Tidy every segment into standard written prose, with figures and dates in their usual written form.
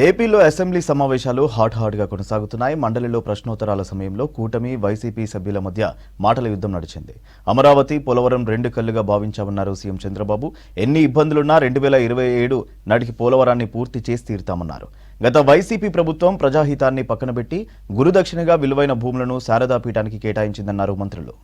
ఏపీలో అసెంబ్లీ సమావేశాలు హాట్గా కొనసాగుతున్నాయి. మండలిలో ప్రశ్నోత్తరాల సమయంలో కూటమి వైసీపీ సభ్యుల మధ్య మాటల యుద్ధం నడిచింది. అమరావతి, పోలవరం రెండు కళ్లుగా భావించామన్నారు సీఎం చంద్రబాబు. ఎన్ని ఇబ్బందులున్నా 2027 నాటికి పోలవరాన్ని పూర్తి చేసి తీరుతామన్నారు. గత వైసీపీ ప్రభుత్వం ప్రజాహితాన్ని పక్కనబెట్టి గురుదక్షిణగా విలువైన భూములను శారదా పీఠానికి కేటాయించిందన్నారు మంత్రులు.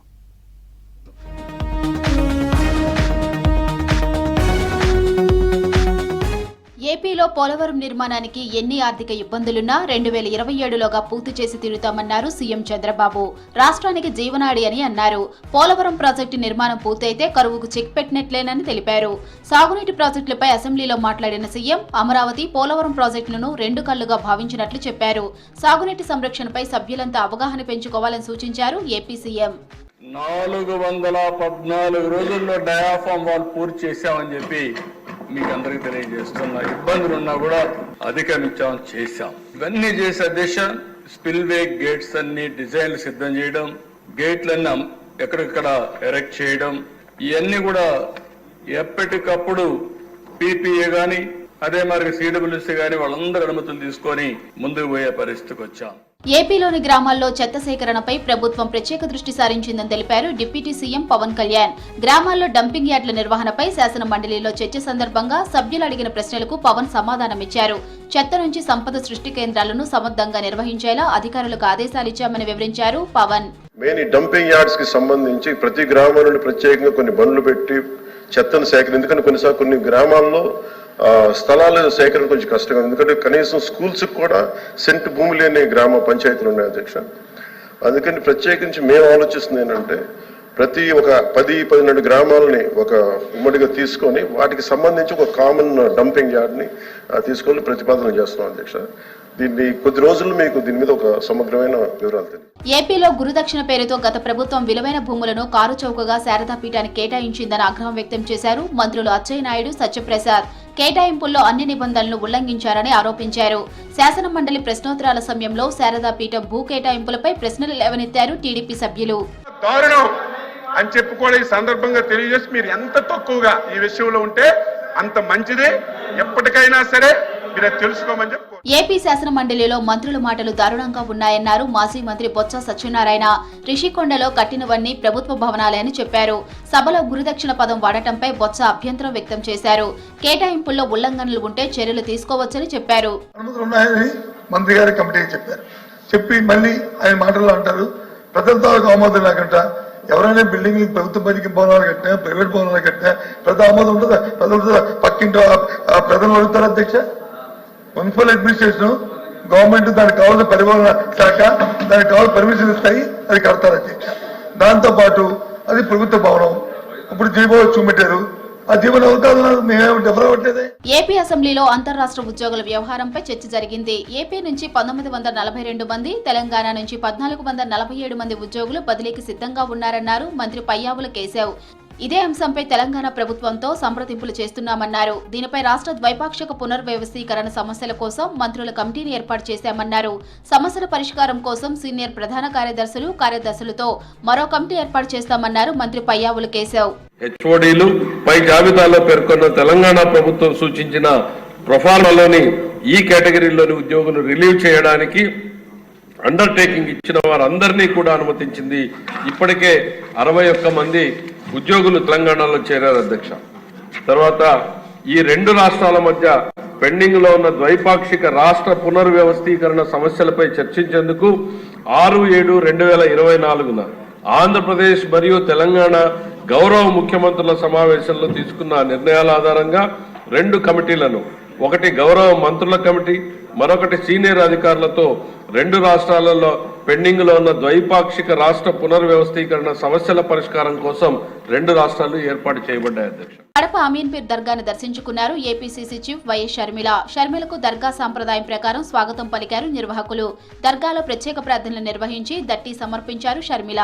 ఏపీలో పోలవరం నిర్మాణానికి ఎన్ని ఆర్థిక ఇబ్బందులున్నా 2027లోగా పూర్తి చేసి తీరుతామన్నారు సీఎం చంద్రబాబు. రాష్ట్రానికి జీవనాడి అని అన్నారు. పోలవరం ప్రాజెక్టు నిర్మాణం పూర్తయితే కరువుకు చెక్ పెట్టినట్లేనని తెలిపారు. సాగునీటి ప్రాజెక్టులపై అసెంబ్లీలో మాట్లాడిన సీఎం అమరావతి, పోలవరం ప్రాజెక్టులను రెండు కళ్లుగా భావించినట్లు చెప్పారు. సాగునీటి సంరక్షణపై సభ్యులంతా అవగాహన పెంచుకోవాలని సూచించారు ఏపీ సీఎం. 414 రోజుల్లో డయాఫామ్ వాల్ పూర్తి చేశామని చెప్పి మీకు అందరికి తెలియజేస్తున్నా. ఇబ్బందులున్నా కూడా అధిగమించామని చేశాం. ఇవన్నీ చేసే దిశ స్పిల్వే గేట్స్ అన్ని డిజైన్లు సిద్ధం చేయడం, గేట్లన్నీ ఎక్కడెక్కడ ఎరెక్ట్ చేయడం, ఇవన్నీ కూడా ఎప్పటికప్పుడు పీపీఏ గాని అదే మరి సిడబ్ల్యూసీ గాని వాళ్ళందరూ అనుమతులు తీసుకొని ముందుకు పోయే పరిస్థితికి వచ్చాం. ఏపీలోని గ్రామాల్లో చెత్త సేకరణపై ప్రభుత్వం ప్రత్యేక దృష్టి సారించిందని తెలిపారు డిప్యూటీ సీఎం పవన్ కళ్యాణ్. గ్రామాల్లో డంపింగ్ యార్డుల నిర్వహణపై శాసన మండలిలో చర్చ సందర్భంగా సభ్యులు అడిగిన ప్రశ్నలకు పవన్ సమాధానమిచ్చారు. చెత్త నుంచి సంపద సృష్టి కేంద్రాలను సమర్థంగా నిర్వహించేలా అధికారులకు ఆదేశాలిచ్చామని వివరించారు పవన్. డంపింగ్ యార్డ్స్ కి సంబంధించి ప్రతి గ్రామంలో ప్రత్యేకంగా కొన్ని బండ్లు పెట్టి చెత్తను సేకరణ, ఎందుకంటే కొన్నిసార్లు కొన్ని గ్రామాల్లో స్థలాల సేకరణ కొంచెం కష్టంగా, ఎందుకంటే కనీసం స్కూల్స్ కూడా సెంట్ భూమి లేని గ్రామ పంచాయతీలు ఉన్నాయి అధ్యక్ష. అందుకని ప్రత్యేకించి మేము ఆలోచిస్తుంది ఏంటంటే ప్రతి ఒక 10-12 గ్రామాలని ఒక ఉమ్మడిగా తీసుకొని వాటికి సంబంధించి ఒక కామన్ డంపింగ్ యార్డ్ని తీసుకొని ప్రతిపాదన చేస్తున్నాం అధ్యక్ష. దీన్ని కొద్ది రోజుల్లో మీకు దీని మీద ఒక సమగ్రమైన వివరాలు తెలియదు. ఏపీలో గురుదక్షిణ పేరుతో గత ప్రభుత్వం విలువైన భూములను కారు చౌకగా శారదా పీఠానికి కేటాయించిందని ఆగ్రహం వ్యక్తం చేశారు మంత్రులు అచ్చెన్నాయుడు, సత్యప్రసాద్. కేటాయింపుల్లో అన్ని నిబంధనలను ఉల్లంఘించారని ఆరోపించారు. శాసన మండలి ప్రశ్నోత్తరాల సమయంలో శారదా పీఠం భూ కేటాయింపులపై ప్రశ్నలు లేవనెత్తారు టీడీపీ సభ్యులు. దారుణం అని చెప్పుకోవడం ఈ సందర్భంగా తెలియజేసి, మీరు ఎంత తక్కువగా ఈ విషయంలో ఉంటే అంత మంచిదే, ఎప్పటికైనా సరే మీరు తెలుసుకోమని చెప్పు. ఏపీ శాసన మండలిలో మంత్రుల మాటలు దారుణంగా ఉన్నాయన్నారు మాజీ మంత్రి బొత్స సత్యనారాయణ. రిషికొండలో కట్టినవన్నీ ప్రభుత్వ భవనాలని చెప్పారు. సభలో గురుదక్షిణ పదం వాడటంపై బొత్స అభ్యంతరం వ్యక్తం చేశారు. కేటాయింపుల్లో ఉల్లంఘనలు ఉంటే చర్యలు తీసుకోవచ్చని చెప్పారు. మంత్రి గారి కమిటీ చెప్పి మళ్ళీ ఆయన మాటల్లో అంటారు ప్రజలతో ఆమోదం లేకుండా ఎవరైనా బిల్డింగ్ ప్రభుత్వ పనికి భవనాలు కట్టినా, ప్రైవేట్ భవనాలు కట్టినా ప్రజల ఆమోదం ఉంటుందా? ప్రజలతో పక్కింటో ప్రజలు అడుగుతారు అధ్యక్ష. మున్సిపల్ అడ్మినిస్ట్రేషన్ గవర్నమెంట్ దానికి కావాల్సిన పరిపాలన శాఖ దానికి కావాల్సిన పర్మిషన్ ఇస్తాయి, అది కడతారు అధ్యక్ష. దాంతో పాటు అది ప్రభుత్వ భవనం. ఇప్పుడు జీవో చూపెట్టారు, ఆ జీవన అవకాశాలు మేము డెవలప్ అవ్వట్లేదే. ఏపీ అసెంబ్లీలో అంతర్రాష్ట్ర ఉద్యోగుల వ్యవహారంపై చర్చ జరిగింది. ఏపీ నుంచి 1942 మంది, తెలంగాణ నుంచి 1447 మంది ఉద్యోగులు బదిలీకి సిద్ధంగా ఉన్నారన్నారు మంత్రి పయ్యావుల కేశవ్. ఇదే అంశంపై తెలంగాణ ప్రభుత్వంతో సంప్రదింపులు చేస్తున్నామన్నారు. దీనిపై రాష్ట్ర ద్వైపాక్షిక పునర్వ్యవస్థీకరణ సమస్యల కోసం మంత్రుల కమిటీని ఏర్పాటు చేశామన్నారు. సమస్యల పరిష్కారం కోసం సీనియర్ ప్రధాన కార్యదర్శులతో మరో కమిటీ ఏర్పాటు చేస్తామన్నారు మంత్రి పయ్యావుల కేశవ్. హెచ్ఓడీలు పై జాబితాలో పేర్కొన్న తెలంగాణ ప్రభుత్వం సూచించిన ప్రొఫైల్లోని ఈ కేటగిరీలోని ఉద్యోగులు రిలీవ్ చేయడానికి అండర్టేకింగ్ ఇచ్చిన వారందరినీ కూడా అనుమతించింది. ఇప్పటికే 61 మంది ఉద్యోగులు తెలంగాణలో చేరారు అధ్యక్ష. తర్వాత ఈ రెండు రాష్ట్రాల మధ్య పెండింగ్ లో ఉన్న ద్వైపాక్షిక రాష్ట్ర పునర్వ్యవస్థీకరణ సమస్యలపై చర్చించేందుకు 6/7/2024 ఆంధ్రప్రదేశ్ మరియు తెలంగాణ గౌరవ ముఖ్యమంత్రుల సమావేశంలో తీసుకున్న నిర్ణయాల ఆధారంగా 2 కమిటీలను, ఒకటి గౌరవ మంత్రుల కమిటీ, మరొకటి సీనియర్ అధికారులతో 2 రాష్ట్రాలలో పెండింగ్ లో ఉన్న ద్వైపాక్షిక రాష్ట్ర పునర్వ్యవస్థీకరణ సమస్యల పరిష్కారం కోసం 2 రాష్ట్రాలు ఏర్పాటు చేయబడ్డాయి అధ్యక్ష. కడప అమీన్పీర్ దర్గాను దర్శించుకున్నారు ఏపీసీసీ చీఫ్ వైఎస్ షర్మిల. షర్మిలకు దర్గా సాంప్రదాయం ప్రకారం స్వాగతం పలికారు నిర్వాహకులు. దర్గాలో ప్రత్యేక ప్రార్థనలు నిర్వహించి దట్టి సమర్పించారు షర్మిల.